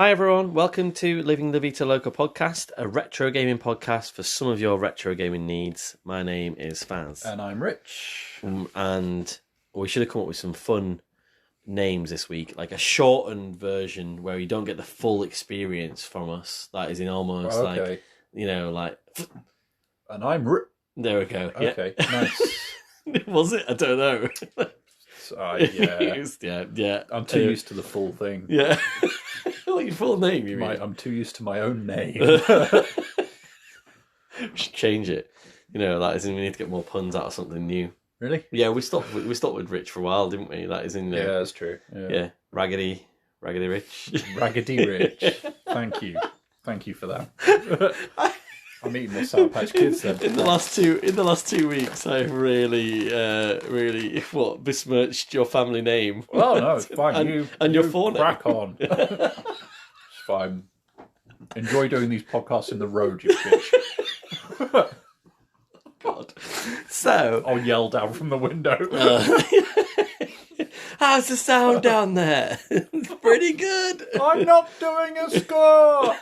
Hi everyone, welcome to Living the Vita Loca podcast, a retro gaming podcast for some of your retro gaming needs. My name is Faz. And I'm Rich. And we should have come up with some fun names this week, like a shortened version where you don't get the full experience from us. That is in almost like, you know, like... And I'm Rich. There we go. Okay, yeah. Nice. Was it? I don't know. Yeah. I'm too used to the full thing. Yeah. What your full name, you mean? I'm too used to my own name. We should change it. You know, that is in, we need to get more puns out of something new. Really? Yeah, we stopped with Rich for a while, didn't we? That is in Yeah, that's true. Yeah. Raggedy Rich. Raggedy Rich. Thank you for that. I'm eating my Sour Patch Kids then. In the last 2 weeks, I've really besmirched your family name. Oh no, it's fine. And your phone crack on. It's fine. Enjoy doing these podcasts in the road, you bitch. God. So I'll yell down from the window. How's the sound down there? It's pretty good. I'm not doing a score.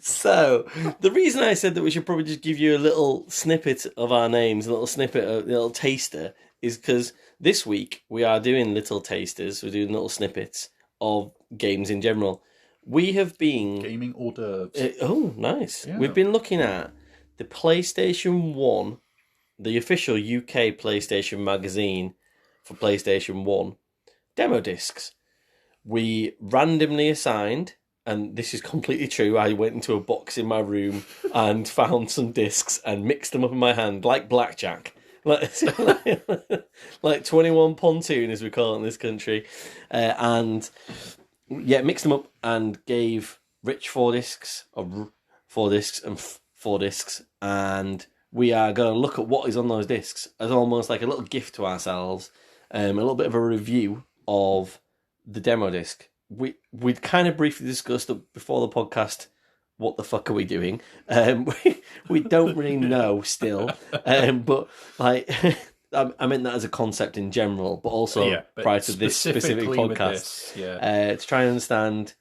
So, the reason I said that we should probably just give you a little snippet of our names, a little taster, is because this week we are doing little tasters, we're doing little snippets of games in general. We have been... Gaming hors d'oeuvres. Oh, nice. Yeah. We've been looking at the PlayStation 1, the official UK PlayStation magazine for PlayStation 1, demo discs. We randomly assigned... And this is completely true. I went into a box in my room and found some discs and mixed them up in my hand like blackjack. Like 21 pontoon, as we call it in this country. And mixed them up and gave Rich 4 discs, and 4 discs. And we are going to look at what is on those discs as almost like a little gift to ourselves. A little bit of a review of the demo disc. We'd kind of briefly discussed before the podcast, what the fuck are we doing? We don't really know still, but like I meant that as a concept in general, but also prior to this specific podcast, to try and understand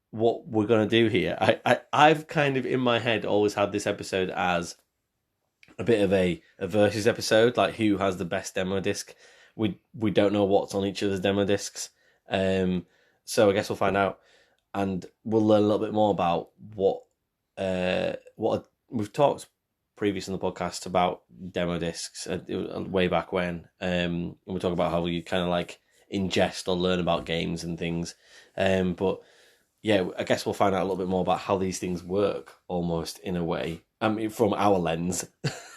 what we're going to do here. I've kind of in my head always had this episode as a bit of a versus episode, like who has the best demo disc. We don't know what's on each other's demo discs. So I guess we'll find out, and we'll learn a little bit more about what we've talked previously in the podcast about demo discs way back when. And we talk about how you kind of like ingest or learn about games and things. But yeah, I guess we'll find out a little bit more about how these things work, almost in a way. I mean, from our lens.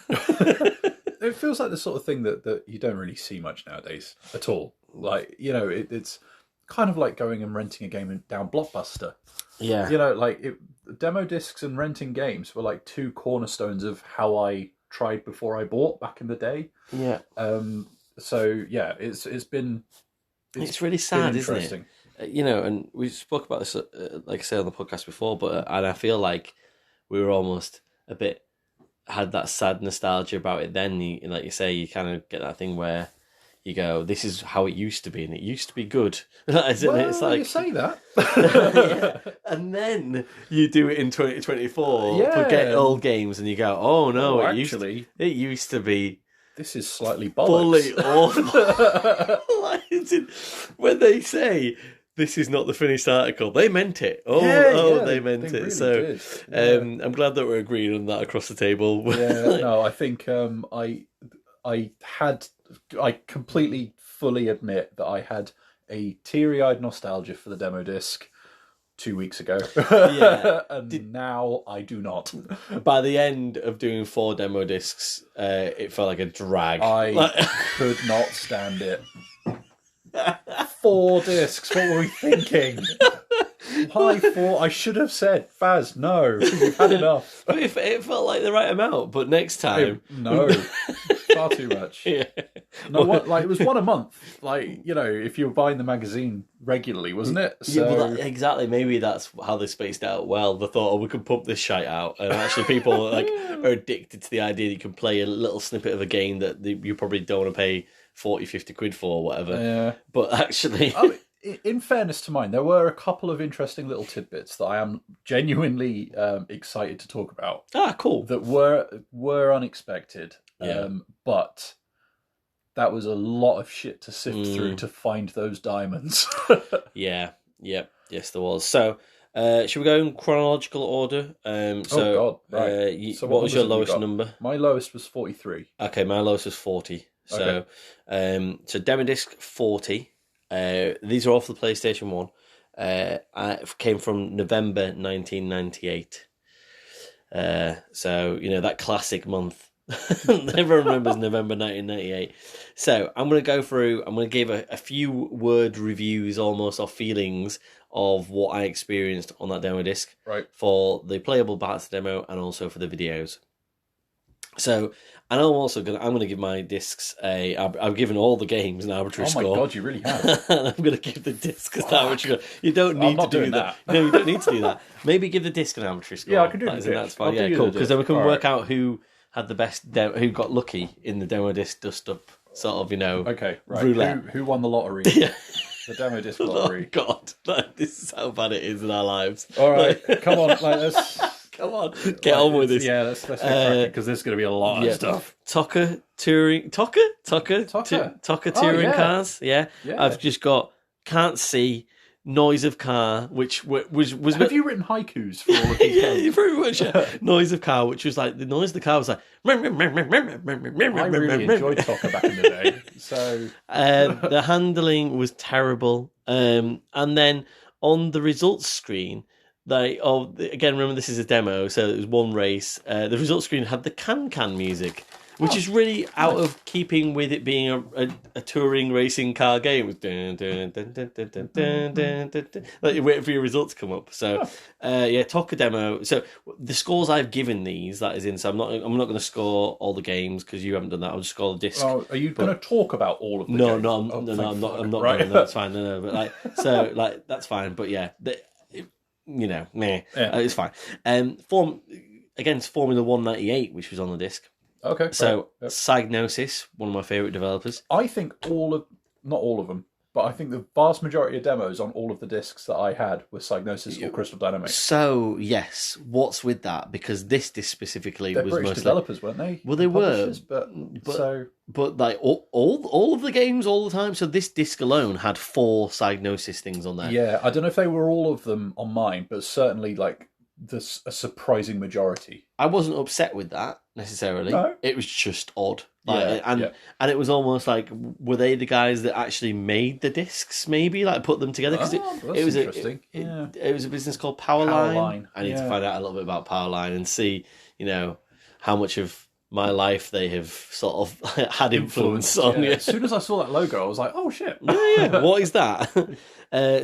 It feels like the sort of thing that you don't really see much nowadays at all. Like, you know, it's kind of like going and renting a game down Blockbuster. Yeah. You know, like demo discs and renting games were like two cornerstones of how I tried before I bought back in the day. Yeah. So yeah, it's really sad, isn't it? You know, and we spoke about this, like I said on the podcast before, and I feel like we were almost a bit had that sad nostalgia about it. Then, like you say, you kind of get that thing where you go, this is how it used to be, and it used to be good. It's like, you say that. Yeah. And then you do it in 2024, forget old games, and you go, oh no, it used to be. This is slightly bollocks. Fully awful. When they say this is not the finished article, they meant it. They meant it. Really so I'm glad that we're agreeing on that across the table. Yeah, no, I think I completely, fully admit that I had a teary-eyed nostalgia for the demo disc 2 weeks ago. Yeah. And now I do not. By the end of doing 4 demo discs, it felt like a drag. I could not stand it. 4 discs, what were we thinking? Why 4? I should have said, Faz, no, you've had enough. It felt like the right amount, but next time... No, far too much. Yeah. No, it was one a month. Like, you know, if you were buying the magazine regularly, wasn't it? So... Yeah, well, exactly. Maybe that's how they spaced out well. They thought, we could pump this shite out. And actually people are addicted to the idea that you can play a little snippet of a game that you probably don't want to pay 40, 50 quid for or whatever. Yeah. But actually... in fairness to mine, there were a couple of interesting little tidbits that I am genuinely excited to talk about. Ah, cool. That were unexpected. Yeah. But that was a lot of shit to sift through to find those diamonds. Yeah. Yep. Yes, there was. So, should we go in chronological order? Oh God! Right. So what was your lowest number? My lowest was 43. Okay, my lowest was 40. So, so demo disc 40. These are all for the PlayStation 1. Came from November 1998. So, that classic month. Everyone remembers November 1998. So I'm going to give a few word reviews almost, or feelings of what I experienced on that demo disc. Right. For the playable parts of the demo and also for the videos. So, and I'm going to give my discs I've given all the games an arbitrary score. Oh my God, you really have. And I'm going to give the disc an arbitrary score. You don't need to do that. No, you don't need to do that. Maybe give the disc an arbitrary score. Yeah, I can do that. That's fine. Yeah, cool. Because then we can work out who had the best, who got lucky in the demo disc dust up sort of, Okay, right. roulette. Who won the lottery? Yeah. The demo disc lottery. Oh God, this is how bad it is in our lives. All right, come on, let's come on, get on with this. Yeah, let's get cracking, because there's going to be a lot of stuff. Tucker touring cars. Yeah. I've just got can't see. Noise of car, which was Have you written haikus for all of these games? Yeah, very much. Yeah. Noise of car, which was like the noise of the car was like. I really enjoyed Tucker back in the day. So the handling was terrible, and then on the results screen, again, remember this is a demo, so it was one race. The results screen had the can music. Which is really out of keeping with it being a touring racing car game. Like you wait for your results to come up. So Toka demo. So the scores I've given these, that is in. So I'm not going to score all the games because you haven't done that. I'll just score the disc. Oh, are you going to talk about all of the games? No, I'm not. Right. Going, that's fine. No, but that's fine. But yeah, it's fine. Against Formula 198, which was on the disc. Okay. So, Psygnosis, one of my favourite developers. I think not all of them, but I think the vast majority of demos on all of the discs that I had were Psygnosis or Crystal Dynamics. So, yes, what's with that? Because this disc specifically They're was British mostly developers, weren't they? Well, they were, but like all of the games all the time. So this disc alone had 4 Psygnosis things on there. Yeah, I don't know if they were all of them on mine, but certainly like a surprising majority. I wasn't upset with that necessarily. No. It was just odd. And it was almost like, were they the guys that actually made the discs? Maybe like put them together because it was interesting. It was a business called Powerline. I need to find out a little bit about Powerline and see, how much of my life they have sort of had influence on. Yeah. As soon as I saw that logo, I was like, oh shit. Yeah. What is that?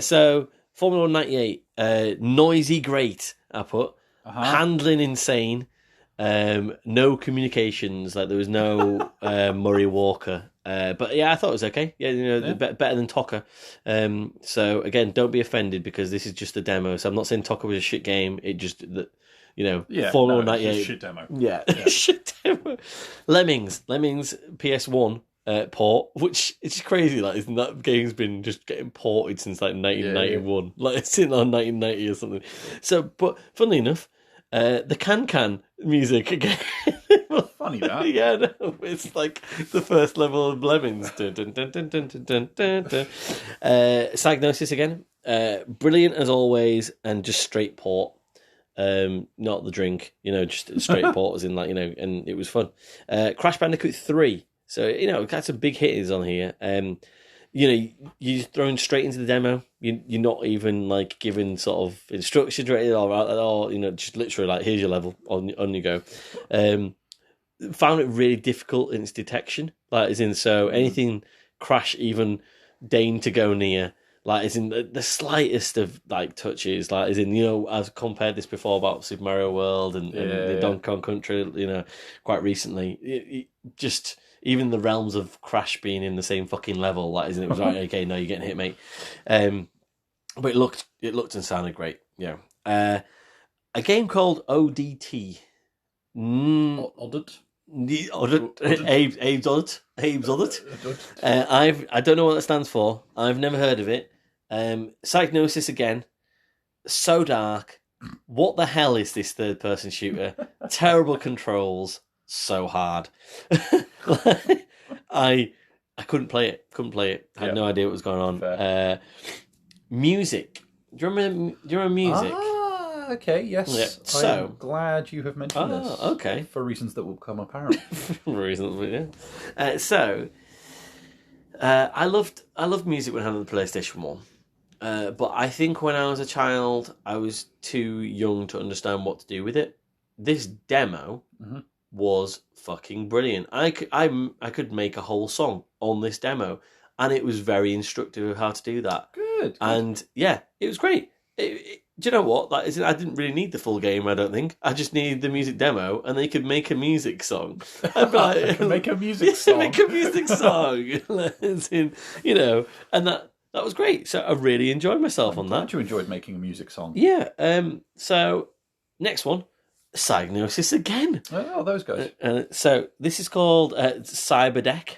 So Formula 198, noisy great. I put handling insane, no communications, like there was no Murray Walker, but yeah, I thought it was okay. Better than Toka. So again, don't be offended because this is just a demo. So I'm not saying Toka was a shit game. It just Formula 198 shit demo. Yeah. Shit demo. Lemmings PS1. Port, which is crazy. Like, isn't that game's been just getting ported since like 1991? Yeah. Like it's in on 1990 or something. So, but funnily enough, the can music again. Funny that. Yeah, no, it's like the first level of Lemmings. Psygnosis again, brilliant as always, and just straight port. Not the drink, just straight port as in and it was fun. Crash Bandicoot 3. So, got some big hitters on here. You're thrown straight into the demo. You're not even like given sort of instructions or anything or just literally like, here's your level, on you go. Found it really difficult in its detection. Like, as in, so anything Crash even deigned to go near, like, as in the slightest of like touches, like, as in, I've compared this before about Super Mario World and the Donkey Kong Country, quite recently. It just... Even the realms of Crash being in the same fucking level, like, isn't it? Was like, okay, no, you're getting hit, mate. But it looked and sounded great. Yeah. A game called ODT. Audit. Abe's Audit. I don't know what that stands for. I've never heard of it. Psygnosis again. So dark. What the hell is this third-person shooter? Terrible controls. So hard. I couldn't play it. Had no idea what was going on. Music. Do you remember music? Okay, yes. Yeah. So I'm glad you have mentioned this. Okay. For reasons that will become apparent. I loved music when I had the PlayStation 1. But I think when I was a child, I was too young to understand what to do with it. This demo was fucking brilliant. I could make a whole song on this demo, and it was very instructive of how to do that. Good. And yeah, it was great. Do you know what? I didn't really need the full game, I don't think. I just needed the music demo, and they could make a music song. Make a music song. Make a music song. And that was great. So I really enjoyed myself on that. You enjoyed making a music song. Yeah. So next one, Psygnosis again. Oh, those guys. So this is called Cyberdeck.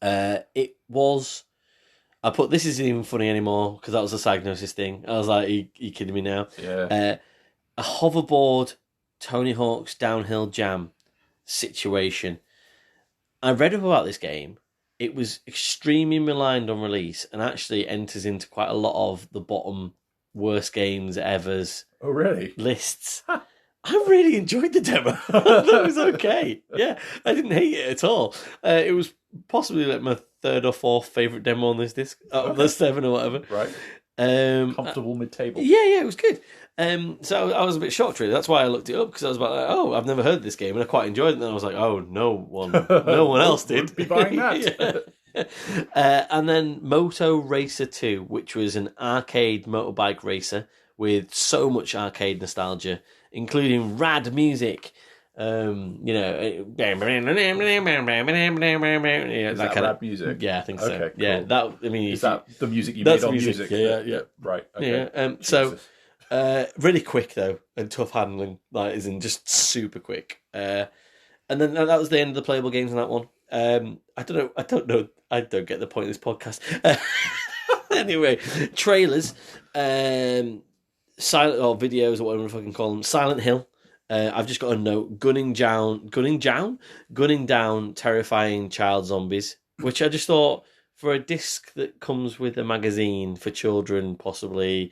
It was. I put this isn't even funny anymore because that was a Psygnosis thing. I was like, "Are you kidding me now?" Yeah. A hoverboard, Tony Hawk's downhill jam situation. I read up about this game. It was extremely maligned on release and actually enters into quite a lot of the bottom worst games ever's lists. I really enjoyed the demo. That was okay. Yeah, I didn't hate it at all. It was possibly like my third or fourth favourite demo on this disc, the 7 or whatever. Right. Comfortable mid-table. Yeah, it was good. So I was a bit shocked, really. That's why I looked it up, because I was about like, oh, I've never heard of this game, and I quite enjoyed it. And then I was like, oh, no one else did. Be buying that. And then Moto Racer 2, which was an arcade motorbike racer with so much arcade nostalgia, including rad music. That kind of music. Yeah, I think so. Okay, cool. Yeah, is that the music you made on music? Yeah. Right. Okay. Yeah. So, really quick though, and tough handling. Like, is in just super quick. And then that was the end of the playable games on that one. I don't know. I don't get the point of this podcast. Anyway, trailers, silent or videos or whatever I fucking call them. Silent Hill. I've just got a note: gunning down terrifying child zombies. Which I just thought, for a disc that comes with a magazine for children, possibly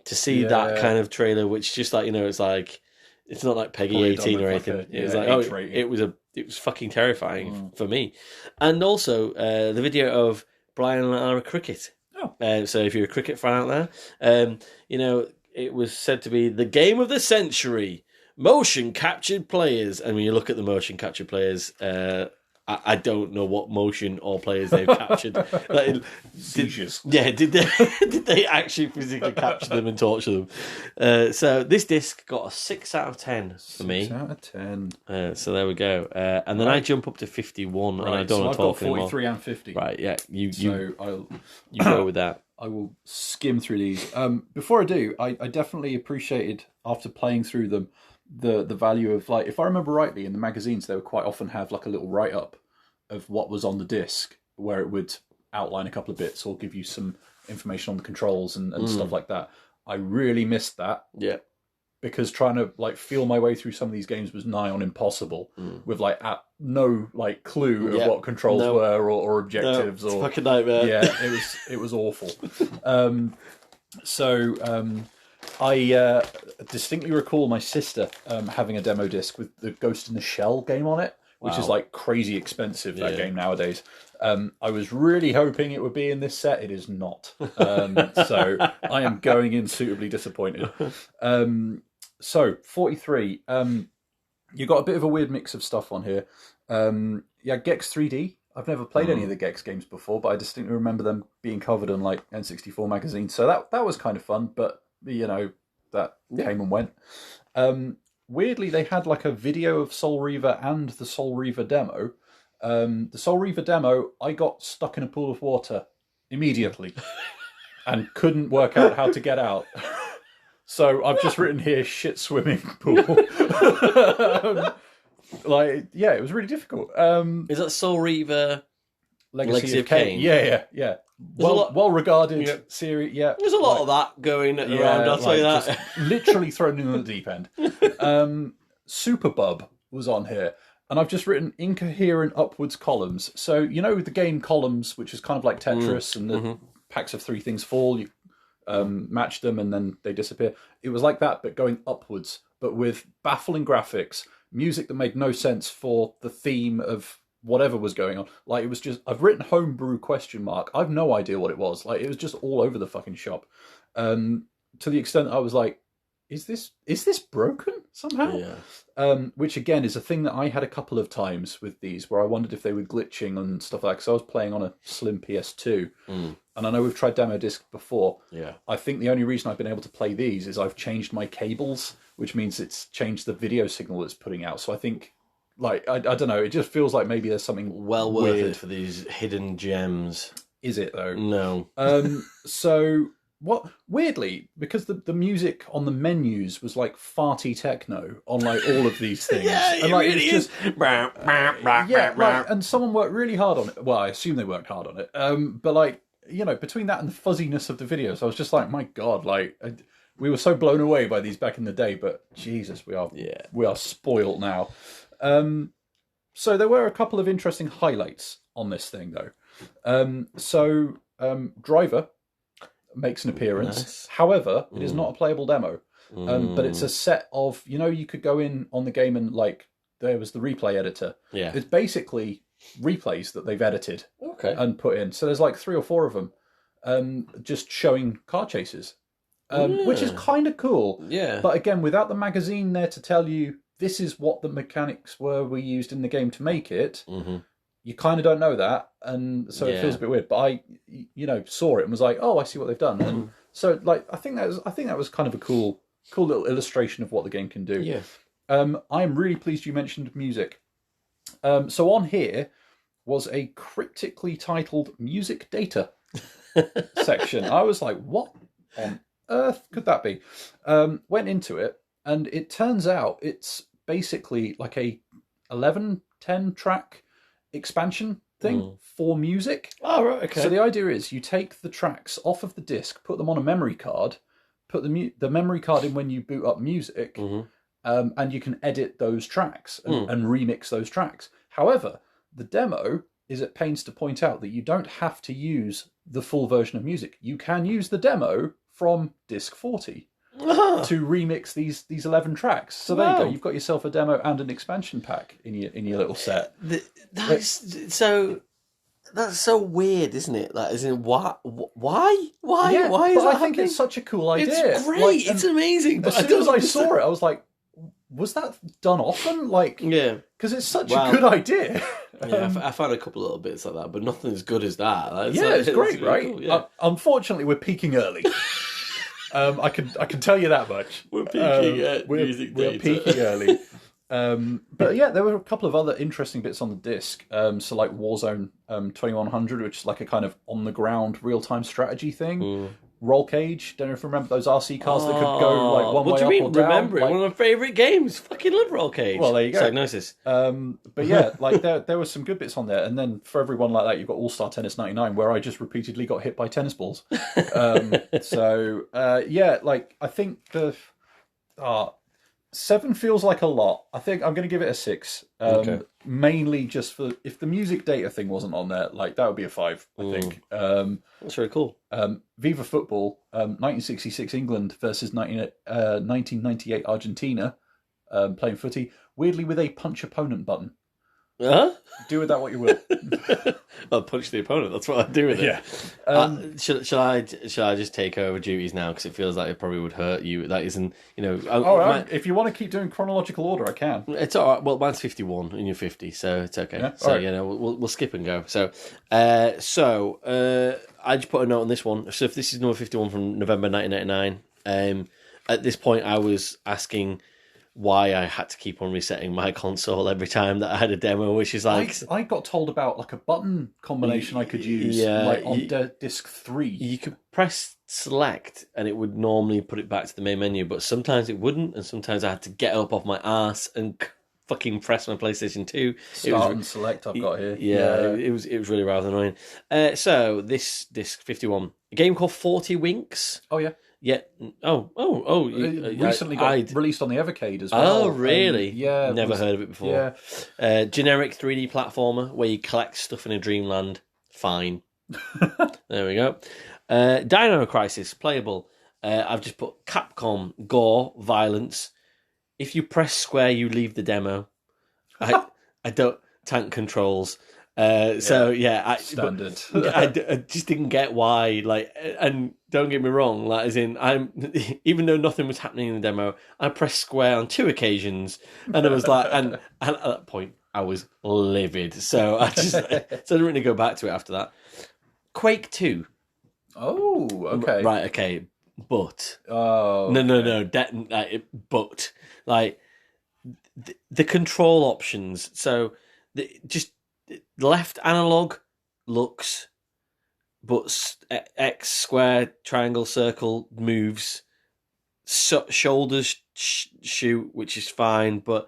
to see that kind of trailer, which just like it's like it's not like Peggy 18 or anything. It was like it was fucking terrifying for me. And also the video of Brian and Lara Cricket. So if you're a cricket fan out there, it was said to be the game of the century. Motion captured players, and when you look at the motion captured players, I don't know what motion or players they've captured. Did they actually physically capture them and torture them? So this disc got a 6 out of 10 for me. 6 out of 10. So there we go. And then I jump up to 51, and I don't want to talk anymore. I've got 43 and 50. Right, yeah. You go with that. I will skim through these. Before I do, I definitely appreciated, after playing through them, the value of, like, if I remember rightly, in the magazines they would quite often have like a little write-up of what was on the disc, where it would outline a couple of bits or give you some information on the controls and stuff like that. I really missed that. Yeah. Because trying to like feel my way through some of these games was nigh on impossible, with like no like clue of what controls were or objectives or fucking nightmare. Yeah, it was awful. I distinctly recall my sister having a demo disc with the Ghost in the Shell game on it, which is like crazy expensive, that game nowadays. I was really hoping it would be in this set. It is not. So I am going in suitably disappointed. So 43. You got a bit of a weird mix of stuff on here. Gex 3D. I've never played any of the Gex games before, but I distinctly remember them being covered on like N64 magazines. So that was kind of fun, but that came and went. Weirdly, they had like a video of Soul Reaver and the Soul Reaver demo. The Soul Reaver demo, I got stuck in a pool of water immediately and couldn't work out how to get out. So I've just written here, shit swimming pool. It was really difficult. Is that Soul Reaver Legacy of Kain? Yeah. well regarded series. Yeah, there's a lot of that going around. I'll tell you that. Just literally thrown in the deep end. Superbub was on here, and I've just written incoherent upwards columns. So you know the game columns, which is kind of like Tetris, and the packs of 3 things fall. You match them, and then they disappear. It was like that, but going upwards, but with baffling graphics, music that made no sense for the theme of whatever was going on. Like, it was just, I've written homebrew ? I've no idea what it was. Like, it was just all over the fucking shop. To the extent I was like, is this broken somehow? Yeah. Which again is a thing that I had a couple of times with these, where I wondered if they were glitching and stuff like that. Because I was playing on a slim PS2, and I know we've tried demo disc before. Yeah. I think the only reason I've been able to play these is I've changed my cables, which means it's changed the video signal it's putting out. So I think, like, I don't know, it just feels like maybe there's something well worth weird it for these hidden gems. Is it though? No. So what? Weirdly, because the music on the menus was like farty techno on like all of these things. Yeah, and like, really it's is. just like, and someone worked really hard on it. Well, I assume they worked hard on it. But like, you know, between that and the fuzziness of the videos, I was just like, my God, like we were so blown away by these back in the day. But Jesus, we are spoiled now. So there were a couple of interesting highlights on this thing, though. Driver makes an appearance. Nice. However, it is not a playable demo. But it's a set of, you know, you could go in on the game and, like, there was the replay editor. Yeah. It's basically replays that they've edited and put in. So there's like 3 or 4 of them just showing car chases, which is kind of cool. Yeah. But again, without the magazine there to tell you this is what the mechanics were we used in the game to make it, you kind of don't know that. And so it feels a bit weird. But I, you know, saw it and was like, oh, I see what they've done. And so, like, I think that was kind of a cool little illustration of what the game can do. Yeah. I'm really pleased you mentioned music. So on here was a cryptically titled music data section. I was like, what on earth could that be? Went into it, and it turns out it's basically like a 10 track expansion thing for music. Oh, right, okay. So the idea is you take the tracks off of the disc, put them on a memory card, put the memory card in when you boot up music, and you can edit those tracks and remix those tracks. However, the demo is at pains to point out that you don't have to use the full version of music. You can use the demo from disc 40 to remix these 11 tracks. So there you go. You've got yourself a demo and an expansion pack in your little set. That's so weird, isn't it? Like, isn't why? Yeah, why is but that I think happening? it's such a cool idea. It's great. Like, it's amazing. But as soon as I saw it, I was like, was that done often? Like, yeah, because it's such a good idea. Yeah, I found a couple of little bits like that, but nothing as good as that. It's great, right? Cool, yeah. Unfortunately, we're peaking early. I can tell you that much. We're peaking at music data. We're peaking early. But yeah, there were a couple of other interesting bits on the disc. So like Warzone 2100, which is like a kind of on the ground real time strategy thing. Roll Cage, don't know if you remember those RC cars that could go like one way up or down. What do you mean? Remember it? Like, one of my favourite games. Fucking love Roll Cage. Well, there you go. Diagnosis. But yeah, like there were some good bits on there, and then for everyone like that, you've got All Star Tennis '99, where I just repeatedly got hit by tennis balls. Yeah, like I think the 7 feels like a lot. I think I'm going to give it a 6. Mainly just for if the music data thing wasn't on there, like that would be a 5. I think. That's very cool. Viva Football, 1966 England versus 1998 Argentina, playing footy. Weirdly, with a punch opponent button. Huh? Do with that what you will. I'll punch the opponent. That's what I do with it. Yeah. Shall I just take over duties now? Because it feels like it probably would hurt you. That isn't, you know. If you want to keep doing chronological order, I can. It's all right. Well, mine's 51 and you're 50, so it's okay. Yeah? So right. you know, we'll skip and go. So, I just put a note on this one. So if this is number 51 from November 1999, at this point I was asking why I had to keep on resetting my console every time that I had a demo, which is like... I got told about like a button combination I could use like on disc 3. You could press select and it would normally put it back to the main menu, but sometimes it wouldn't, and sometimes I had to get up off my arse and fucking press my PlayStation 2. Start and select I've got here. It was really rather annoying. So this disc 51, a game called 40 Winks. Oh yeah. Yeah. It recently got released on the Evercade as well. Oh, really? Yeah. Never heard of it before. Yeah. Generic 3D platformer where you collect stuff in a dreamland. Fine. There we go. Dino Crisis, playable. I've just put Capcom, gore, violence. If you press square, you leave the demo. I don't tank controls. Standard. I just didn't get why. Like, and don't get me wrong. Like, as in, even though nothing was happening in the demo, I pressed square on 2 occasions, and it was like, and at that point, I was livid. So I didn't really go back to it after that. Quake 2. Oh, okay. Right, okay. But okay. no. But like the control options. So just left analog looks, but X, square, triangle, circle moves. Shoulders shoot, which is fine, but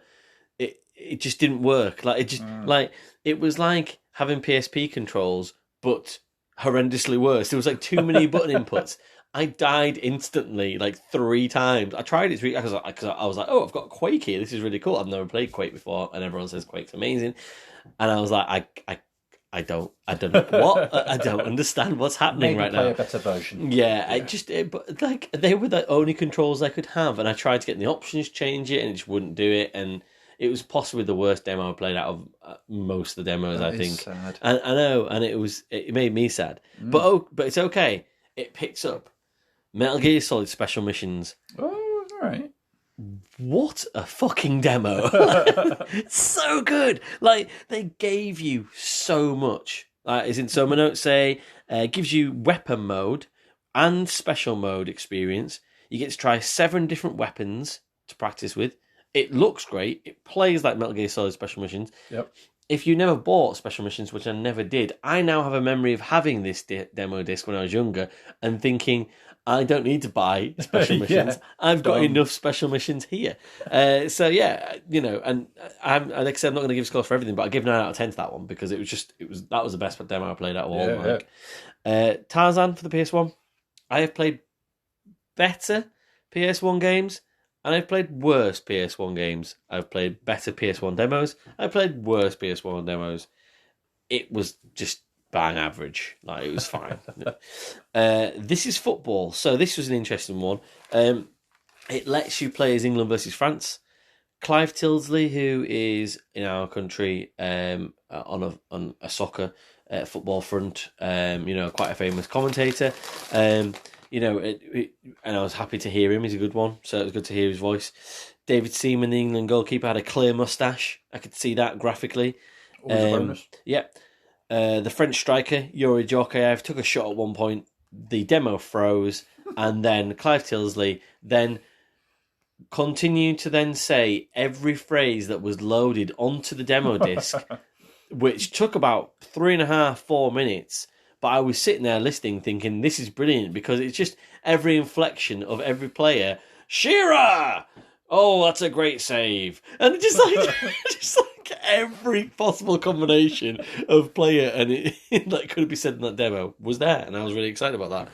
it just didn't work. Like it just like it was like having PSP controls, but horrendously worse. There was like too many button inputs. I died instantly like 3 times. I tried it 3 because I was like, oh, I've got Quake here. This is really cool. I've never played Quake before, and everyone says Quake's amazing. And I was like, I don't know what. I don't understand what's happening right now. Play a better version. Yeah. But like they were the only controls I could have, and I tried to get the options change it, and it just wouldn't do it. And it was possibly the worst demo I played out of most of the demos. That I think. Sad. And I know, and it made me sad. But it's okay. It picks up Metal Gear Solid Special Missions. Oh, all right. What a fucking demo. It's so good. Like, they gave you so much. As in, so my notes say, gives you weapon mode and special mode experience. You get to try 7 different weapons to practice with. It looks great. It plays like Metal Gear Solid Special Missions. Yep. If you never bought Special Missions, which I never did, I now have a memory of having this demo disc when I was younger and thinking, I don't need to buy Special Missions. I've got enough Special Missions here. So yeah, and like I said, I'm not going to give scores for everything, but I give 9 out of 10 to that one because that was the best demo I played out of all. Tarzan for the PS1. I have played better PS1 games, and I've played worse PS1 games. I've played better PS1 demos. I've played worse PS1 demos. It was just bang average. Like, it was fine. This is football. So this was an interesting one. It lets you play as England versus France. Clive Tildesley, who is in our country on a soccer football front, quite a famous commentator. And I was happy to hear him. He's a good one, so it was good to hear his voice. David Seaman, the England goalkeeper, had a clear moustache. I could see that graphically. Always a bonus. Yeah. The French striker, Yuri Djorkaeff, took a shot at one point. The demo froze, and then Clive Tildesley then continued to then say every phrase that was loaded onto the demo disc, which took about 3.5-4 minutes. But I was sitting there listening, thinking, this is brilliant, because it's just every inflection of every player. Shearer! Oh, that's a great save. And just like every possible combination of player and it that could be said in that demo was there. And I was really excited about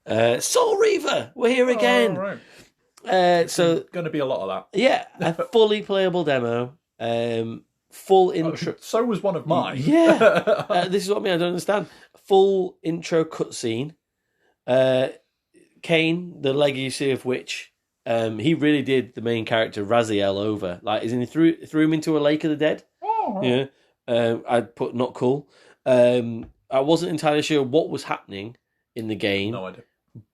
that. Soul Reaver, we're here again. Oh, right. So going to be a lot of that. Yeah, a fully playable demo. Full intro. So was one of mine. Yeah. This is what I don't understand. Full intro cutscene. Kane, the legacy of which he really did the main character Raziel over. Like, he threw him into a lake of the dead. Oh. Yeah. I'd put not cool. I wasn't entirely sure what was happening in the game. No idea.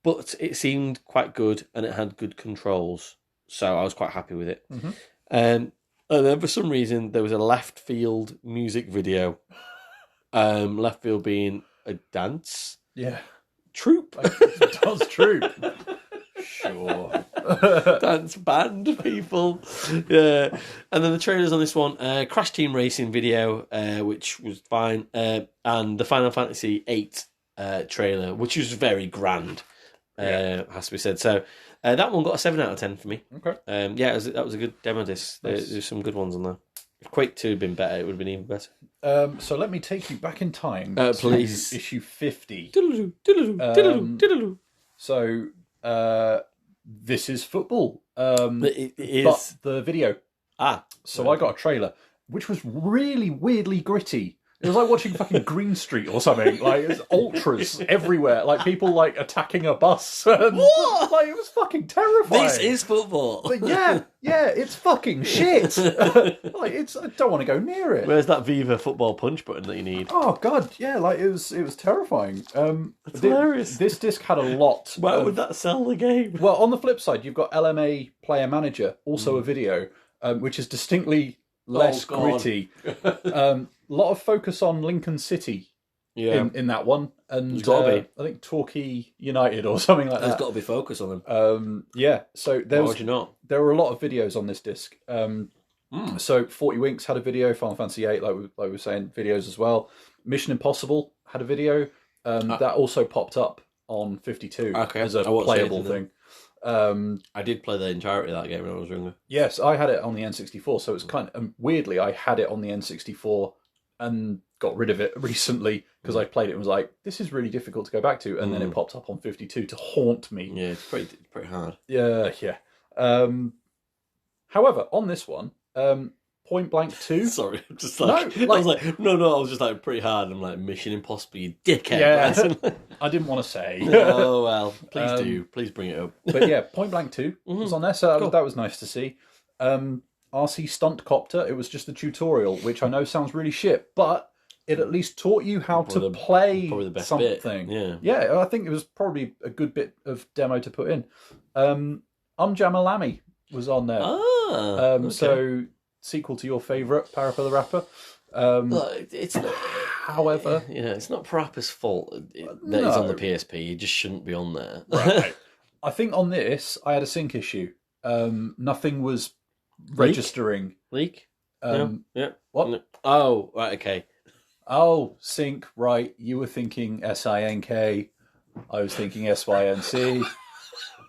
But it seemed quite good and it had good controls. So I was quite happy with it. Mm-hmm. And then for some reason, there was a Left Field music video. Left Field being a dance troupe. Dance troupe. Sure. Dance band people. Yeah. And then the trailers on this one, Crash Team Racing video, which was fine, and the Final Fantasy VIII trailer, which was very grand, has to be said. So That one got a 7 out of 10 for me. Okay. Yeah, that was a good demo disc. Nice. There's some good ones on there. If Quake 2 had been better, it would have been even better. So let me take you back in time please. to issue 50. So this is football. It is. But the video. So okay. I got a trailer, which was really weirdly gritty. It was like watching fucking Green Street or something. Like, it was ultras everywhere. Like, people, like, attacking a bus. And, what? Like, it was fucking terrifying. This is football. But yeah, it's fucking shit. Like, I don't want to go near it. Where's that Viva football punch button that you need? Oh, God, yeah, like, it was terrifying. It's hilarious. This disc had a lot. Why would that sell the game? Well, on the flip side, you've got LMA Player Manager, also a video, which is distinctly less gritty. A lot of focus on Lincoln City in that one. And there's got to be. I think Torquay United or something like that. There's got to be focus on them. Yeah, so Why would you not? There were a lot of videos on this disc. So 40 Winks had a video, Final Fantasy VIII, like we were saying, videos as well. Mission Impossible had a video. That also popped up on 52 as a playable thing. I did play the entirety of that game when I was younger. Yes, I had it on the N64, so it's kind of weirdly I had it on the N64 and got rid of it recently because I played it and was like, this is really difficult to go back to, and then it popped up on 52 to haunt me. Yeah, it's pretty hard. Yeah. However, on this one, Point Blank 2. Sorry, I'm just like, I was just like pretty hard. I'm like, Mission Impossible, you dickhead. Yeah, I didn't want to say. Oh well, please bring it up. But yeah, Point Blank 2 was on there, so that was nice to see. RC Stunt Copter, it was just a tutorial, which I know sounds really shit, but it at least taught you how to play the best something. Bit. Yeah, I think it was probably a good bit of demo to put in. Jamalami was on there. Okay. So, sequel to your favourite, Parappa the Rapper. It's not, however... it's not Parappa's fault that it's on the PSP. He just shouldn't be on there. Right. I think on this, I had a sync issue. Nothing was registering. Leak? No. Yeah. What? No. Oh, right, okay. Oh, sync, right. You were thinking SINK. I was thinking SYNC.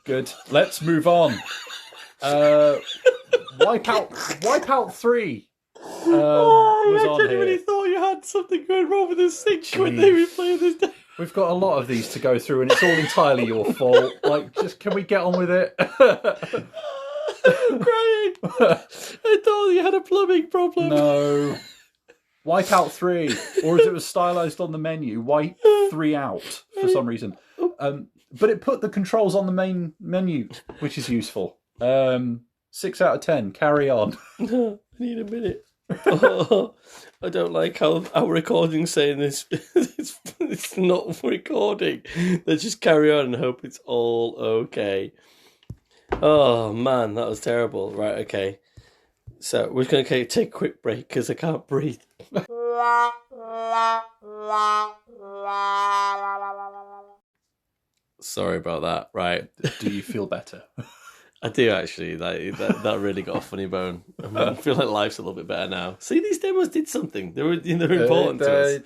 Good. Let's move on. Wipeout 3 was on genuinely here. thought you had something going wrong with the sync when they were playing this game. We've got a lot of these to go through, and it's all entirely your fault. Like, just can we get on with it? I'm crying. I thought you had a plumbing problem. No. Wipeout 3, or as it was stylized on the menu, Wipe 3 out for some reason. But it put the controls on the main menu, which is useful. 6 out of 10. Carry on. I need a minute. Oh, I don't like how our recording's saying this. It's not recording. Let's just carry on and hope it's all okay. Oh man, that was terrible. Right, okay. So we're going to take a quick break because I can't breathe. Sorry about that. Right. Do you feel better? I do actually. That really got a funny bone. I feel like life's a little bit better now. See, these demos did something. They're important to us.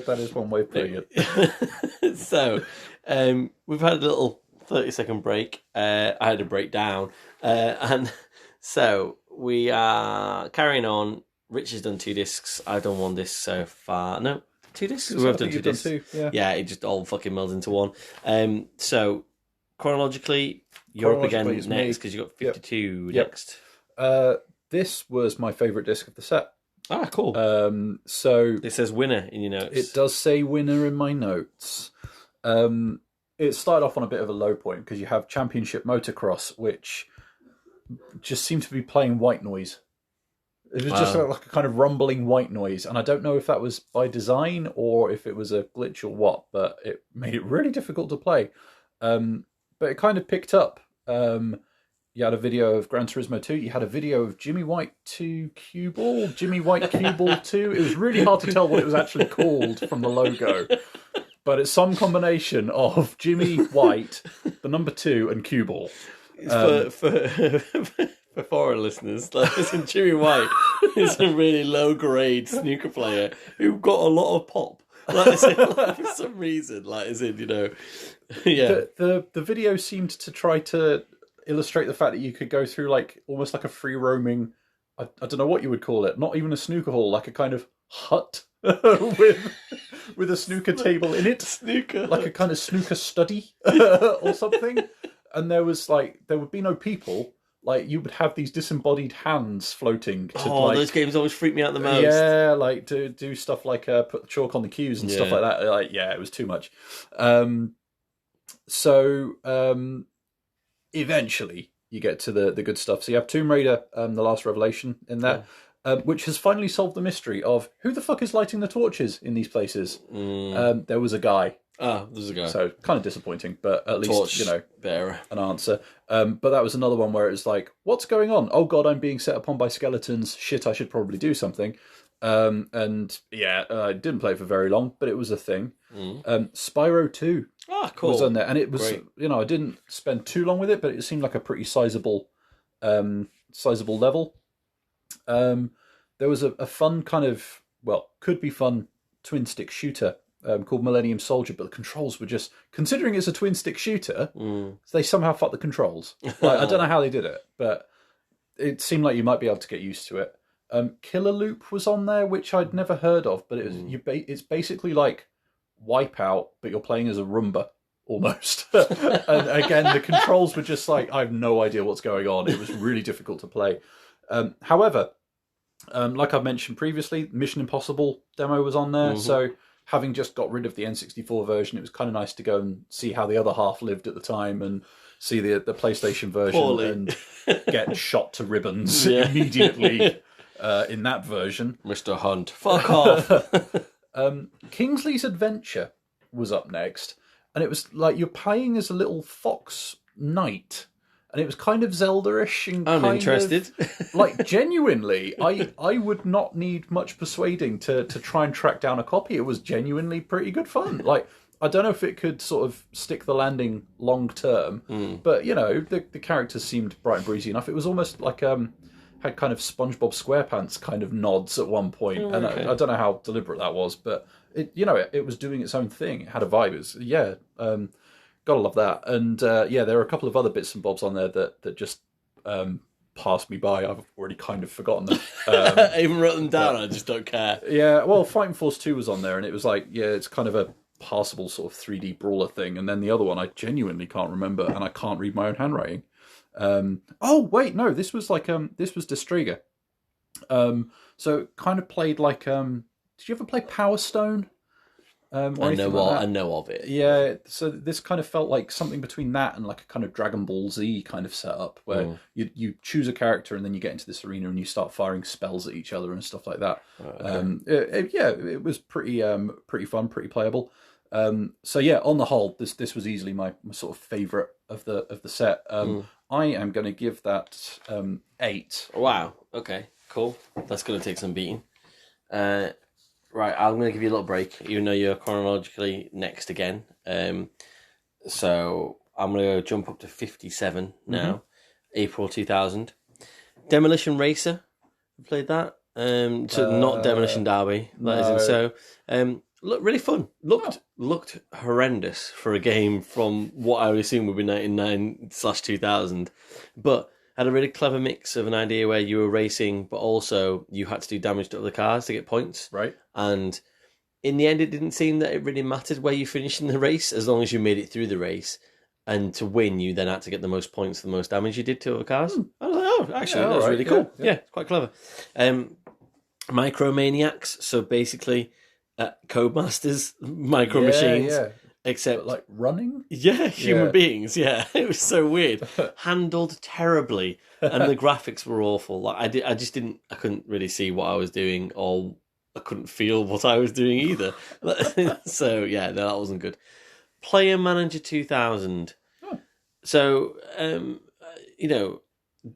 That is one way of putting it. So, we've had a little 30-second break. I had a breakdown. And so we are carrying on. Rich has done 2 discs. I've done 1 disc so far. No, 2 discs? We've done 2 discs. Yeah, it just all fucking melds into one. So, chronologically, you're up again next because you've got 52 next. This was my favourite disc of the set. Ah, cool. So it says winner in your notes. It does say winner in my notes. It started off on a bit of a low point because you have Championship Motocross, which just seemed to be playing white noise. It was just like a kind of rumbling white noise, and I don't know if that was by design or if it was a glitch or what, but it made it really difficult to play. But it kind of picked up. You had a video of Gran Turismo 2. You had a video of Jimmy White 2 Cue Ball. Jimmy White Cue Ball 2. It was really hard to tell what it was actually called from the logo. But it's some combination of Jimmy White, the number 2, and Cue Ball. For foreign listeners, listen, Jimmy White is a really low-grade snooker player who got a lot of pop. For some reason, yeah. The video seemed to try to illustrate the fact that you could go through like almost like a free roaming. I don't know what you would call it. Not even a snooker hall, like a kind of hut with a snooker table in it, like a kind of snooker study or something. And there would be no people. Like, you would have these disembodied hands floating. Those games always freak me out the most. Yeah, like to do stuff like put the chalk on the cues and stuff like that. Like, yeah, it was too much. Eventually you get to the good stuff. So you have Tomb Raider, The Last Revelation in that, which has finally solved the mystery of who the fuck is lighting the torches in these places. There was a guy. There's a guy. So kind of disappointing, but at least, bearer. An answer. But that was another one where it was like, what's going on? Oh God, I'm being set upon by skeletons. Shit, I should probably do something. I didn't play it for very long, but it was a thing. Spyro 2 cool. was on there, and it was, I didn't spend too long with it, but it seemed like a pretty sizable level. There was a fun kind of, could be fun twin stick shooter called Millennium Soldier, but the controls were just, considering it's a twin stick shooter, they somehow fucked the controls. Like, I don't know how they did it, but it seemed like you might be able to get used to it. Killer Loop was on there, which I'd never heard of, but it's basically like Wipeout, but you're playing as a Roomba almost. And again, the controls were just like, I have no idea what's going on. It was really difficult to play. However, like I mentioned previously, Mission Impossible demo was on there, so having just got rid of the N64 version, it was kind of nice to go and see how the other half lived at the time and see the PlayStation version and get shot to ribbons immediately in that version. Mr. Hunt, fuck off. Kingsley's Adventure was up next, and it was like you're playing as a little fox knight, and it was kind of Zelda-ish. And I'm interested. Like, genuinely, I would not need much persuading to try and track down a copy. It was genuinely pretty good fun. Like, I don't know if it could sort of stick the landing long term, but, the characters seemed bright and breezy enough. It was almost like had kind of SpongeBob SquarePants kind of nods at one point, and I don't know how deliberate that was, but it was doing its own thing. It had a vibe. It was, gotta love that. And there are a couple of other bits and bobs on there that just passed me by. I've already kind of forgotten them. I even wrote them down. I just don't care. Yeah, well, Fighting Force 2 was on there, and it was like, it's kind of a passable sort of 3D brawler thing. And then the other one I genuinely can't remember, and I can't read my own handwriting. This was Destriga. So it kind of played like, did you ever play Power Stone? I know of it. Yeah, so this kind of felt like something between that and like a kind of Dragon Ball Z kind of setup, where you choose a character and then you get into this arena and you start firing spells at each other and stuff like that. It was pretty fun, pretty playable. On the whole, this was easily my sort of favourite of the set. I am going to give that 8. Wow. Okay. Cool. That's going to take some beating. Right, I'm going to give you a little break, even though you're chronologically next again. So I'm going to jump up to 57 now, April 2000. Demolition Racer, you played that? Not Demolition Derby, that isn't so. Looked really fun. Looked horrendous for a game from what I would assume would be 99/2000, but had a really clever mix of an idea where you were racing, but also you had to do damage to other cars to get points. Right. And in the end, it didn't seem that it really mattered where you finished in the race, as long as you made it through the race. And to win, you then had to get the most points for the most damage you did to other cars. I was like, actually, that's really cool. Yeah, quite clever. Micromaniacs, so basically Codemasters, micro machines. Yeah. Except but like running? Yeah, human beings, yeah. It was so weird. Handled terribly. And the graphics were awful. Like I couldn't really see what I was doing, or I couldn't feel what I was doing either. So yeah, no, that wasn't good. Player Manager 2000. Oh. So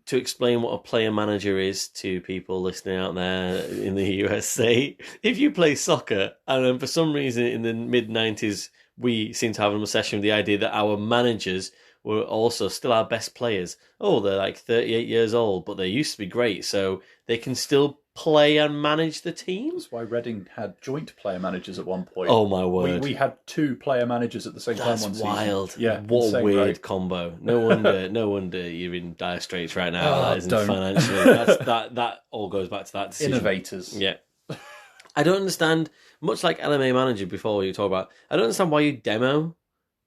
to explain what a player manager is to people listening out there in the USA, if you play soccer, and then for some reason in the mid-90s we seem to have an obsession with the idea that our managers were also still our best players. Oh, they're like 38 years old, but they used to be great, so they can still play and manage the team. That's why Reading had joint player managers at one point. Oh my word! We had 2 player managers at the same time. That's wild. Season. Yeah, what insane, a weird right? combo. No wonder you're in dire straits right now. That isn't don't. financially. That all goes back to that decision. Innovators. Yeah. I don't understand. Much like LMA Manager before you talk about, I don't understand why you demo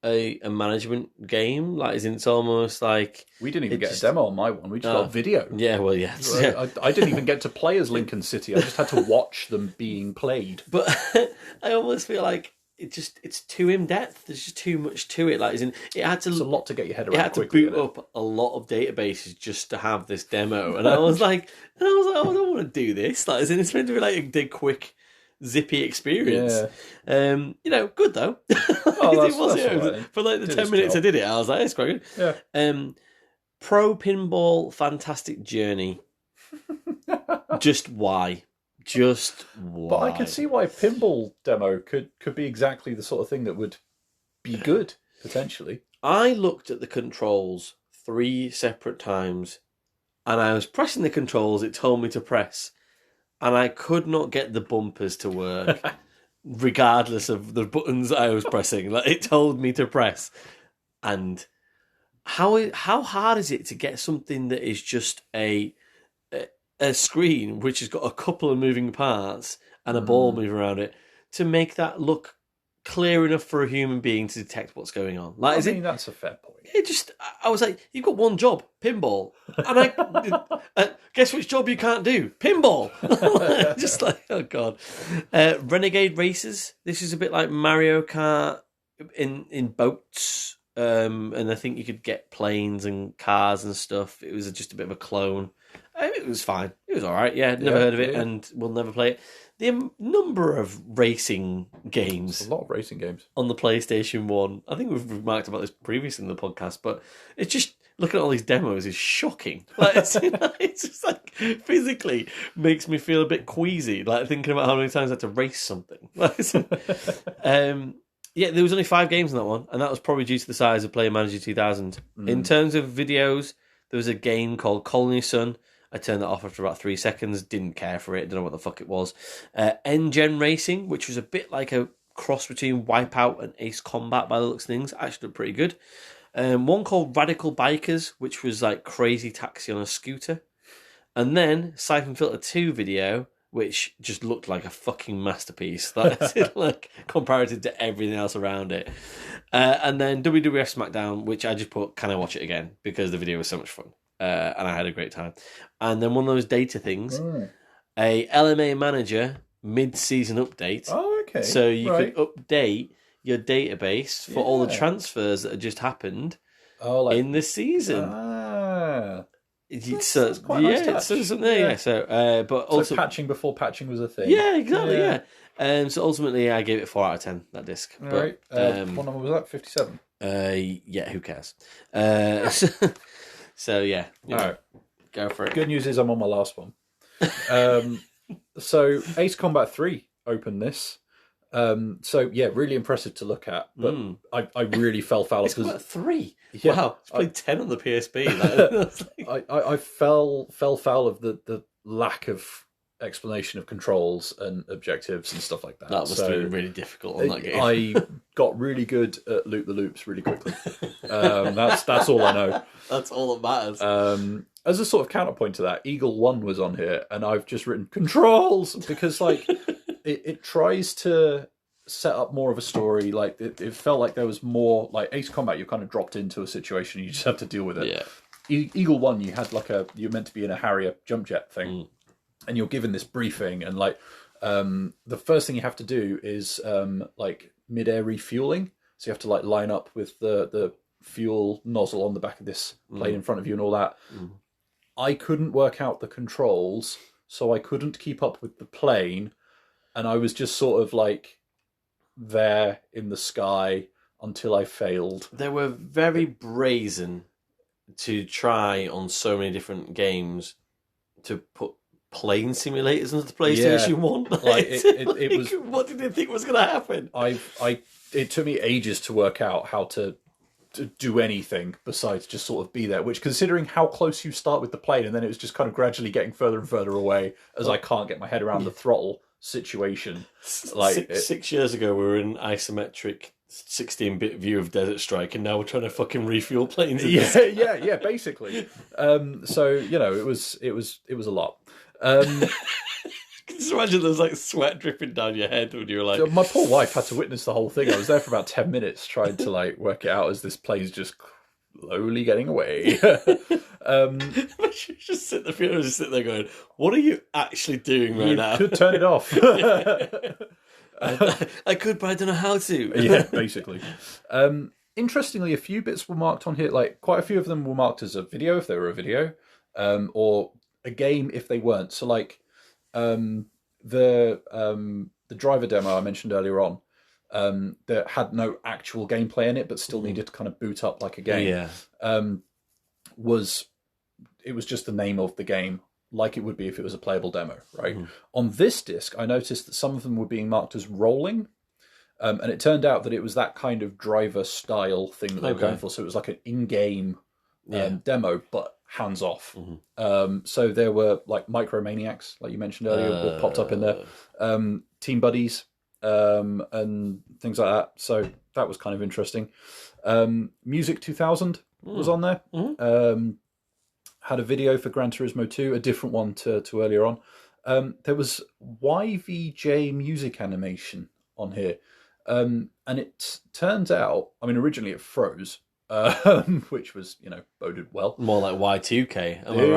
a management game. Like, it's almost like we didn't even get a demo on my one. We just got video. Yeah, well, yeah. I didn't even get to play as Lincoln City. I just had to watch them being played. But I almost feel like it's too in depth. There's just too much to it. Like, it had to. It's a lot to get your head around. It had to quickly, boot up a lot of databases just to have this demo, and I was like, oh, I don't want to do this. Like, it's meant to be like a quick, zippy experience. Yeah. Good though. That's right. For like the 10 minutes I did it, I was like, it's quite good. Yeah. Pro Pinball Fantastic Journey. Just why? But I could see why pinball demo could be exactly the sort of thing that would be good, potentially. I looked at the controls 3 separate times, and I was pressing the controls it told me to press, and I could not get the bumpers to work, regardless of the buttons I was pressing. Like, it told me to press. And how hard is it to get something that is just a screen which has got a couple of moving parts and a ball moving around it to make that look clear enough for a human being to detect what's going on? Like, that's a fair point. I was like, you've got one job, pinball, and guess which job you can't do? Pinball. Just like, oh god. Renegade Racers. This is a bit like Mario Kart in boats, and I think you could get planes and cars and stuff. It was just a bit of a clone. It was fine. It was all right. Yeah, never heard of it, and we'll never play it. The number of racing games. There's a lot of racing games on the PlayStation 1. I think we've remarked about this previously in the podcast, but it's just, looking at all these demos is shocking. Like, it's just like, physically makes me feel a bit queasy, like thinking about how many times I had to race something. Yeah, there was only 5 games in that one, and that was probably due to the size of Player Manager 2000. In terms of videos, there was a game called Colony Sun. I turned that off after about 3 seconds. Didn't care for it. Don't know what the fuck it was. N-Gen Racing, which was a bit like a cross between Wipeout and Ace Combat by the looks of things. Actually looked pretty good. One called Radical Bikers, which was like Crazy Taxi on a scooter. And then Siphon Filter 2 video, which just looked like a fucking masterpiece. That's like comparative to everything else around it. And then WWF SmackDown, which I just put, can I watch it again? Because the video was so much fun. And I had a great time. And then one of those data things, a LMA Manager mid-season update. Oh, okay. So you could update your database for all the transfers that had just happened in the season. That's quite nice touch. But also patching before patching was a thing. Yeah, exactly. Yeah. So ultimately, I gave it 4 out of 10. That disc. All right. What number was that? 57. Yeah. Who cares? So yeah. All right. Go for it. Good news is I'm on my last one. So Ace Combat 3 opened this. So yeah, really impressive to look at, but I really fell foul of It's 3. Yeah, wow, it's played 10 on the PSP. I fell foul of the lack of explanation of controls and objectives and stuff like that. That must have been really difficult on that game. I got really good at loop the loops really quickly. That's all I know. That's all that matters. As a sort of counterpoint to that, Eagle 1 was on here, and I've just written controls because like it tries to set up more of a story. Like it felt like there was more like Ace Combat. You kind of dropped into a situation, you just have to deal with it. Yeah. Eagle 1, you had you're meant to be in a Harrier jump jet thing, and you're given this briefing, and like the first thing you have to do is like mid-air refueling. So you have to like line up with the fuel nozzle on the back of this plane in front of you and all that. I couldn't work out the controls, so I couldn't keep up with the plane, and I was just sort of like there in the sky until I failed. They were very brazen to try on so many different games to put plane simulators into the PlayStation 1. Like it was. What did they think was going to happen? It took me ages to work out how to do anything besides just sort of be there. Which, considering how close you start with the plane, and then it was just kind of gradually getting further and further away as I can't get my head around the throttle situation. Like 6 years ago, we were in isometric 16-bit view of Desert Strike, and now we're trying to fucking refuel planes. Yeah, basically. So it was a lot. Just imagine there's like sweat dripping down your head when you were like... My poor wife had to witness the whole thing. I was there for about 10 minutes trying to like work it out as this plane's just slowly getting away. She just sit there going, what are you actually doing right now? You could turn it off. I could, but I don't know how to. Yeah, basically. Interestingly, a few bits were marked on here. Like, quite a few of them were marked as a video, if they were a video, or a game if they weren't. So, like, the driver demo I mentioned earlier on, that had no actual gameplay in it, but still needed to kind of boot up like a game. Yeah. It was just the name of the game, like it would be if it was a playable demo, right? On this disc, I noticed that some of them were being marked as rolling, and it turned out that it was that kind of driver style thing that they were going for. So it was like an in-game demo, but hands-off. So there were like Micromaniacs, like you mentioned earlier, that popped up in there, Team Buddies, and things like that. So that was kind of interesting. Music 2000 was on there. Had a video for Gran Turismo 2, a different one to earlier on. There was YVJ music animation on here. And it turns out, I mean, originally it froze, which was, boded well. More like Y2K, am I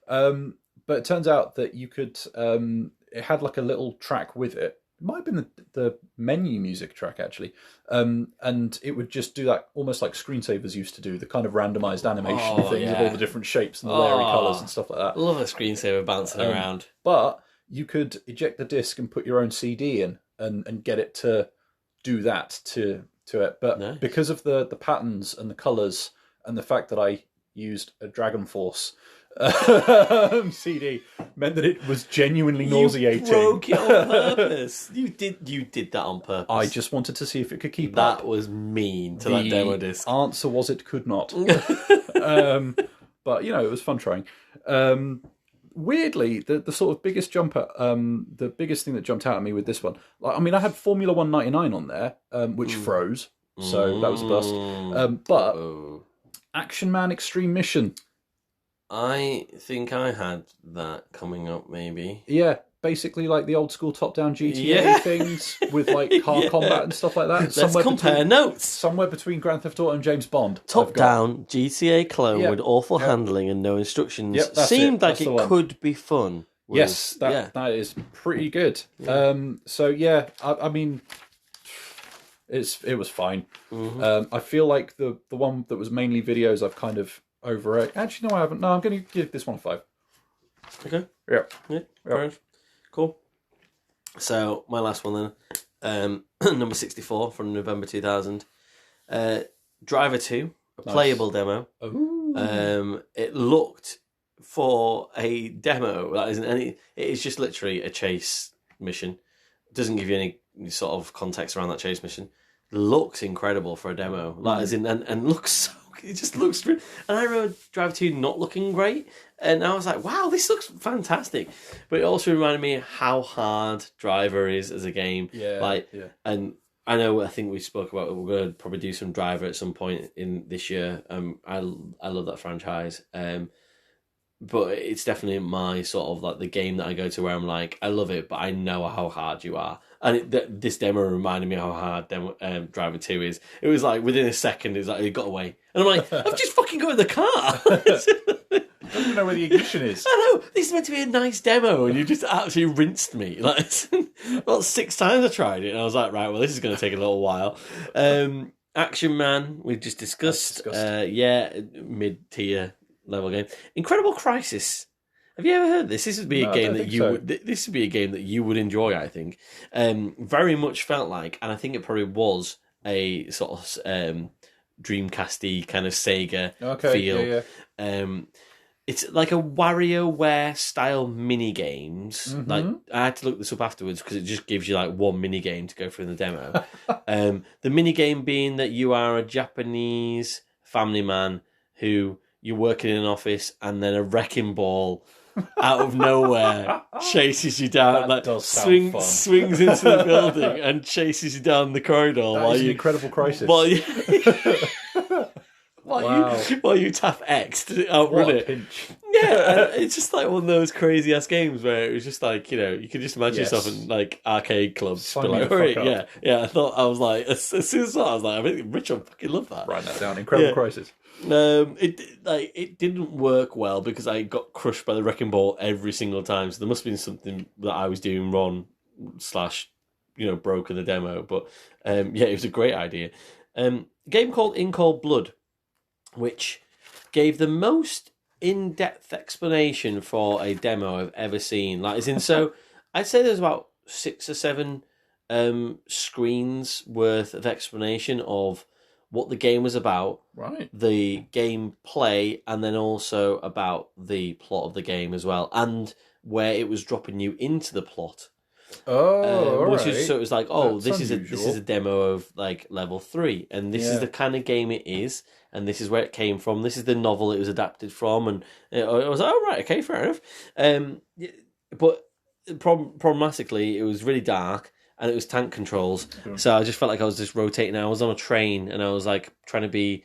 right? But it turns out that you could, it had like a little track with it. It might have been the menu music track, actually. And it would just do that almost like screensavers used to do, the kind of randomized animation thing with all the different shapes and the leery colours and stuff like that. I love a screensaver bouncing around. But you could eject the disc and put your own CD in and get it to do that to it. But because of the patterns and the colours and the fact that I used a Dragon Force CD meant that it was genuinely nauseating. You broke it on purpose. You did that on purpose. I just wanted to see if it could keep up. That was mean to that demo disc. The answer was it could not. But it was fun trying. Weirdly, the sort of biggest the biggest thing that jumped out at me with this one, I had Formula 199 on there, which froze, so that was a bust. But Action Man Extreme Mission. I think I had that coming up, maybe. Yeah, basically like the old school top-down GTA things with like car combat and stuff like that. Let's compare notes. Somewhere between Grand Theft Auto and James Bond. Top-down GTA clone with awful handling and no instructions. Seemed like it could be fun. Yes, that is pretty good. Yeah. I mean, it was fine. I feel like the one that was mainly videos I've kind of over. Actually, no, I haven't. No, I'm going to give this one a 5. Okay. Yeah. Fair enough. Cool. So my last one then, number 64 from November 2000. Driver 2, a playable demo. Ooh. It looked for a demo that isn't any. It is just literally a chase mission. It doesn't give you any sort of context around that chase mission. Looks incredible for a demo, and looks so. It just looks. And I remember Driver 2 not looking great, and I was like, "Wow, this looks fantastic." But it also reminded me how hard Driver is as a game. And I think we spoke about it. We're going to probably do some Driver at some point in this year. I love that franchise. But it's definitely my sort of like the game that I go to where I'm like, I love it, but I know how hard you are. And this demo reminded me how hard Driver 2 is. It was like within a second, it's like it got away, and I'm like, I've just fucking got in the car. I don't even know where the ignition is. I know this is meant to be a nice demo, and you just absolutely rinsed me. Like, 6 times I tried it, and I was like, right, well, this is going to take a little while. Action Man, we just discussed. Mid-tier level game. Incredible Crisis. Have you ever heard this? This would be a game that this would be a game that you would enjoy, I think. Very much felt like, and I think it probably was a sort of Dreamcasty kind of Sega feel. it's like a WarioWare style mini games. Mm-hmm. Like I had to look this up afterwards because it just gives you like one mini game to go through in the demo. The mini game being that you are a Japanese family man who you're working in an office, and then a wrecking ball out of nowhere chases you down, That does sound fun. swings into the building and chases you down the corridor That is an incredible crisis. While you tap X to outrun it. Pinch. Yeah, it's just like one of those crazy ass games where it was just like, you know, you could just imagine yourself in like arcade clubs. Sign like, me the fuck yeah, up. yeah. I was like, as soon as I was like, I think Rich will fucking love that. Write that down. Incredible crisis. It didn't work well because I got crushed by the wrecking ball every single time. So there must have been something that I was doing wrong / broke in the demo. But it was a great idea. Game called In Cold Blood, which gave the most in-depth explanation for a demo I've ever seen. Like, as in, so I'd say there's about 6 or 7 screens worth of explanation of what the game was about, right? The gameplay, and then also about the plot of the game as well, and where it was dropping you into the plot. Oh, which right. is, so it was like, oh, That's this is a demo of like level 3, and this is the kind of game it is, and this is where it came from. This is the novel it was adapted from, and I was like, oh right, okay, fair enough. But problematically, it was really dark, and it was tank controls. So I just felt like I was just rotating. I was on a train, and I was like trying to be.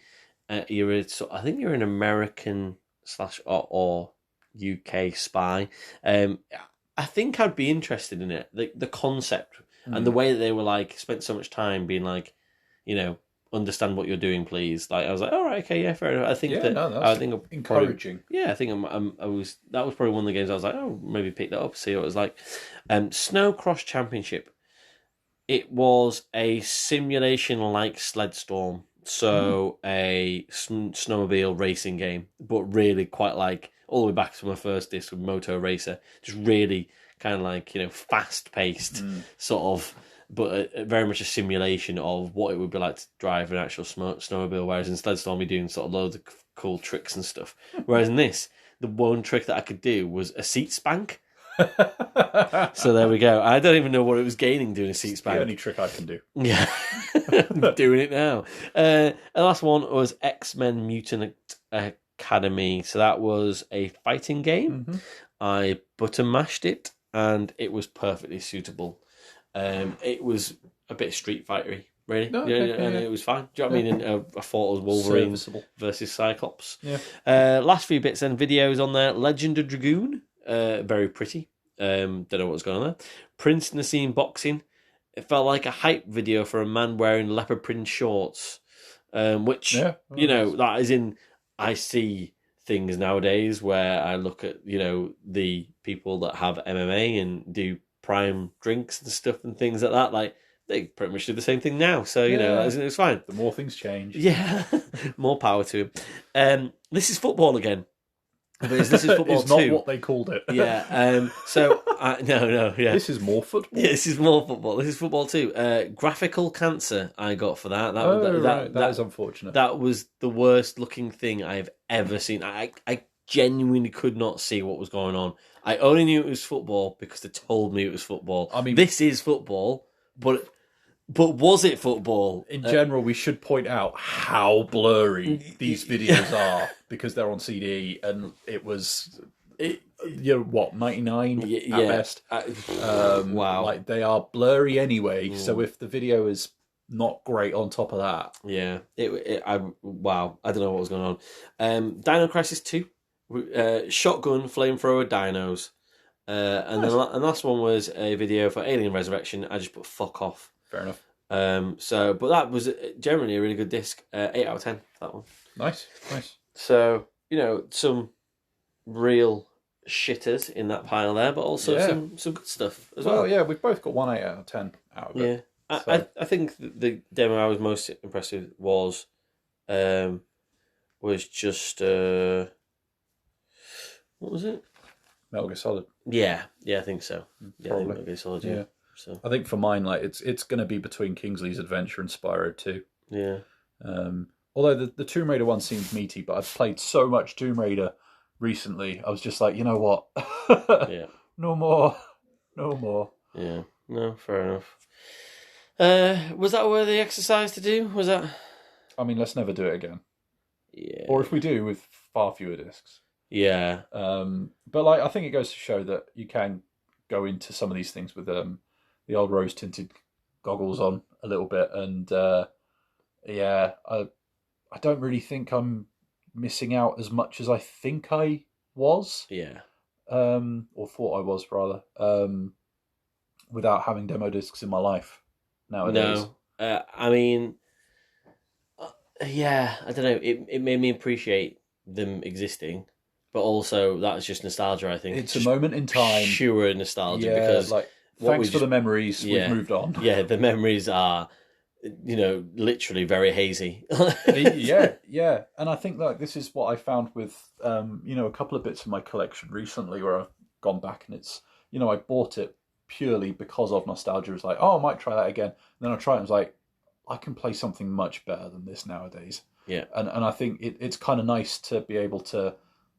I think you're an American / or UK spy. I think I'd be interested in it. The concept and the way that they were like spent so much time being like, understand what you're doing, please. Like I was like, all right, okay, yeah, fair enough. I think I think encouraging. I think I was. That was probably one of the games I was like, oh, maybe pick that up, see what it was like. Snow Cross Championship. It was a simulation like Sledstorm, so a snowmobile racing game, but really quite like all the way back to my first disc with Moto Racer, just really kind of like, fast paced sort of, but very much a simulation of what it would be like to drive an actual snowmobile. Whereas in Sledstorm, you're doing sort of loads of cool tricks and stuff. Whereas in this, the one trick that I could do was a seat spank. So there we go. I don't even know what it was gaining doing a seat spank. The only trick I can do. Yeah, I'm doing it now. The last one was X-Men Mutant Academy. So that was a fighting game. Mm-hmm. I button mashed it, and it was perfectly suitable. It was a bit Street Fighter-y, really. No, and it was fine. Do you know what I mean? I thought it was Wolverine versus Cyclops. Yeah. Last few bits and videos on there. Legend of Dragoon. Very pretty. Don't know what's going on there. Prince Nassim boxing. It felt like a hype video for a man wearing leopard print shorts. Which, that is in... I see things nowadays where I look at, the people that have MMA and do prime drinks and stuff and things like that. Like, they pretty much do the same thing now. So, it's fine. The more things change. Yeah. More power to him. This is football again. Because this is football it's not what they called it. Yeah. So, no. Yeah. This is more football. Yeah, this is more football. This is football too. Graphical cancer I got for that. That is unfortunate. That was the worst looking thing I've ever seen. I genuinely could not see what was going on. I only knew it was football because they told me it was football. I mean, this is football, but was it football? In general, we should point out how blurry these videos are because they're on CD, and it was, 99 at best. Wow. Like, they are blurry anyway, so if the video is not great on top of that. Yeah. Wow. I don't know what was going on. Dino Crisis 2. Shotgun, flamethrower, dinos. And the last one was a video for Alien Resurrection. I just put fuck off. Fair enough. But that was generally a really good disc. 8 out of 10 for that one. Nice. So, some real shitters in that pile there, but also some good stuff as well. Well, yeah, we've both got 1 8 out of 10 out of it. Yeah. I think the demo I was most impressed with was just what was it? Metal Gear Solid. Yeah, I think so. Yeah, Probably. Metal Gear Solid. Yeah. So I think for mine, like it's going to be between Kingsley's Adventure and Spyro 2. Yeah. Although the Tomb Raider one seems meaty, but I've played so much Tomb Raider recently. I was just like, you know what? Yeah. No more. No more. Yeah. No, fair enough. Was that a worthy exercise to do? Was that? I mean, let's never do it again. Yeah. Or if we do, with far fewer discs. Yeah. But like, I think it goes to show that you can go into some of these things with the old rose tinted goggles on a little bit, and yeah, I don't really think I'm missing out as much as I think I was, Yeah. or thought I was rather, without having demo discs in my life nowadays. No. I mean, yeah, I don't know. It made me appreciate them existing, but also that's just nostalgia. I think It's just a moment in time. pure nostalgia Yeah, because like thanks for the memories. Yeah. We've moved on. Yeah, the memories are, literally very hazy. yeah, and I think like this is what I found with a couple of bits of my collection recently where I've gone back and it's I bought it purely because of nostalgia. It's like, oh, I might try that again. And then I try it and it's like, I can play something much better than this nowadays. Yeah. And I think it's kind of nice to be able to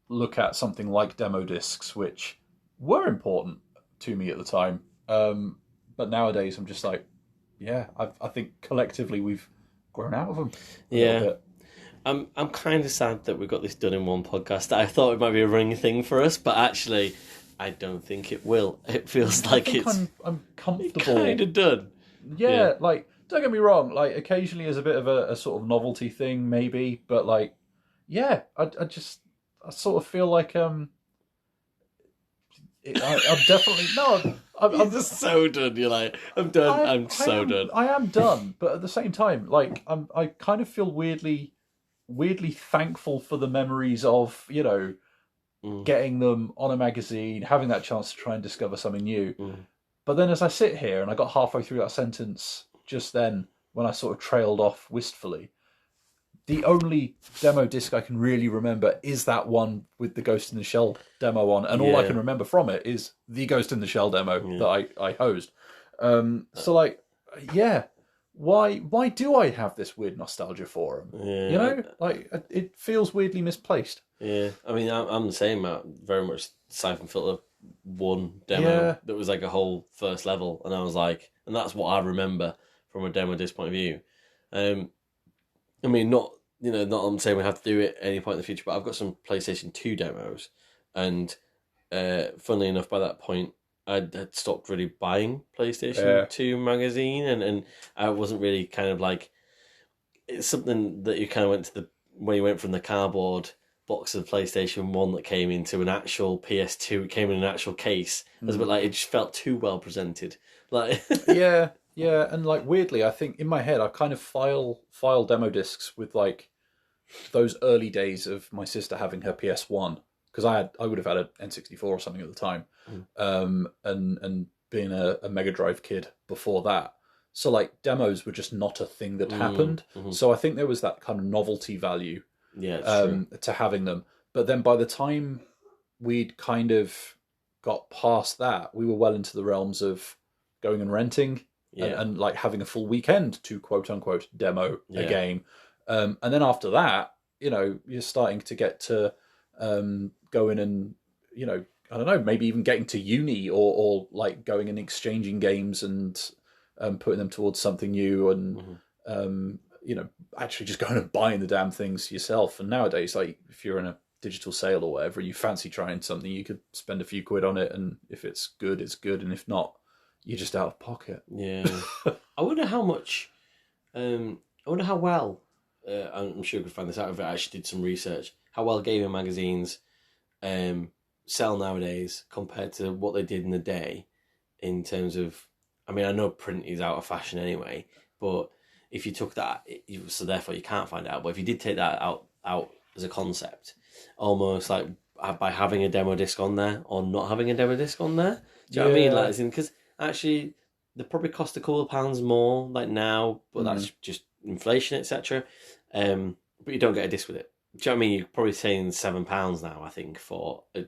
look at something like demo discs, which were important to me at the time. But nowadays I'm just like, yeah, I think collectively we've grown out of them. Yeah. I'm kind of sad that we got this done in one podcast. I thought it might be a running thing for us, but actually, I don't think it will. It feels like I'm comfortable. Kind of done. Yeah, like don't get me wrong. Like occasionally, as a bit of a sort of novelty thing, maybe, but like, yeah, I sort of feel like I'm definitely no. I'm just so done. You're like, I'm done. I'm so done. I am done, but at the same time, like I kind of feel weirdly thankful for the memories of getting them on a magazine, having that chance to try and discover something new. But then as I sit here and I got halfway through that sentence just then when I sort of trailed off wistfully, the only demo disc I can really remember is that one with the Ghost in the Shell demo on, and all I can remember from it is the Ghost in the Shell demo that I hosed. So like, yeah, why do I have this weird nostalgia for them? Yeah. Like it feels weirdly misplaced. Yeah, I mean, I'm the same. Very much Siphon Filter 1 demo that was like a whole first level, and I was like, and that's what I remember from a demo disc point of view. I mean, not I'm saying we have to do it at any point in the future, but I've got some PlayStation 2 demos, and funnily enough, by that point, I had stopped really buying PlayStation 2 magazine, and I wasn't really kind of like, it's something that you kind of went to when you went from the cardboard box of PlayStation 1 that came into an actual PS2, it came in an actual case. It was a bit like, it just felt too well presented. Like Yeah, and like weirdly, I think in my head I kind of file demo discs with like those early days of my sister having her PS1, because I would have had an N64 or something at the time, and being a Mega Drive kid before that. So like demos were just not a thing that happened. So I think there was that kind of novelty value to having them. But then by the time we'd kind of got past that, we were well into the realms of going and renting and like having a full weekend to quote unquote demo a game. And then after that, you're starting to get to go in and, I don't know, maybe even getting to uni or like going and exchanging games and putting them towards something new and, actually just going and buying the damn things yourself. And nowadays, like if you're in a digital sale or whatever, you fancy trying something, you could spend a few quid on it. And if it's good, it's good. And if not, you're just out of pocket. Yeah. I wonder how much, I wonder how well, I'm sure we could find this out if I actually did some research, how well gaming magazines sell nowadays compared to what they did in the day in terms of, I mean, I know print is out of fashion anyway, but if you took that, so therefore you can't find out, but if you did take that out as a concept, almost like by having a demo disc on there or not having a demo disc on there, do you know what I mean? Like, because actually they probably cost a couple of pounds more like now, but that's just inflation, etc. But you don't get a disc with it. Do you know what I mean? You're probably saying £7 now, I think, for a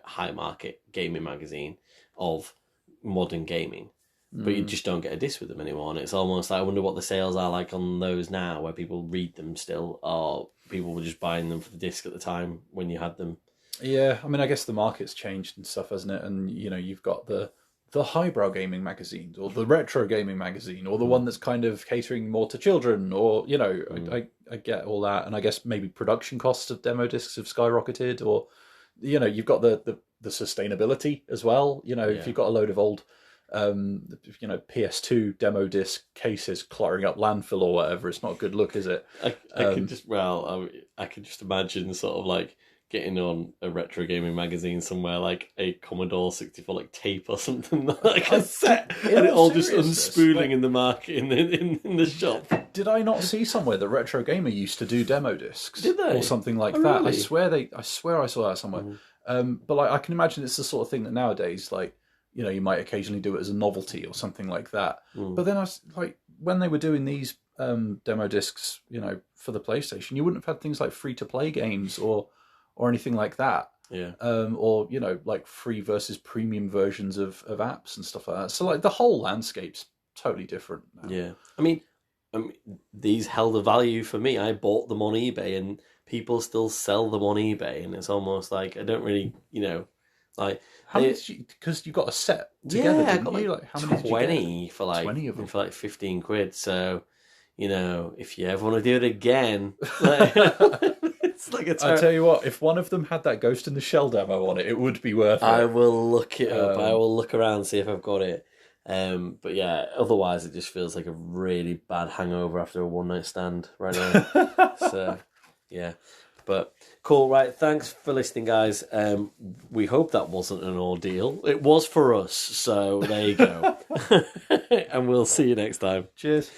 high market gaming magazine of modern gaming. but you just don't get a disc with them anymore. And it's almost like, I wonder what the sales are like on those now, where people read them still, or people were just buying them for the disc at the time when you had them. Yeah, I mean, I guess the market's changed and stuff, hasn't it? And you've got the highbrow gaming magazine, or the retro gaming magazine, or the one that's kind of catering more to children, or I get all that, and I guess maybe production costs of demo discs have skyrocketed, or you've got the sustainability as well. If you've got a load of old PS2 demo disc cases cluttering up landfill or whatever, it's not a good look, is it? I can just imagine sort of like getting on a retro gaming magazine somewhere, like a Commodore 64 like tape or something, like a set, and it all just unspooling in the market in the shop. Did I not see somewhere that Retro Gamer used to do demo discs? Did they? Or something like that? Really? I swear I saw that somewhere. But like, I can imagine it's the sort of thing that nowadays, like, you might occasionally do it as a novelty or something like that. But then when they were doing these demo discs, for the PlayStation, you wouldn't have had things like free-to-play games or anything like that. Yeah. Or like free versus premium versions of apps and stuff like that. So like the whole landscape's totally different now. Yeah. I mean, these held a value for me. I bought them on eBay, and people still sell them on eBay, and it's almost like I don't really, like. How many? Because you got a set together. Yeah, I didn't got you? like How many 20 for like 20 of them for like £15. So, if you ever want to do it again, it's like I tell you what, if one of them had that Ghost in the Shell demo on it, it would be worth it. I will look it up. I will look around and see if I've got it. But yeah, otherwise it just feels like a really bad hangover after a one-night stand right now. So, yeah. But cool, right? Thanks for listening, guys. We hope that wasn't an ordeal. It was for us, so there you go. And we'll see you next time. Cheers.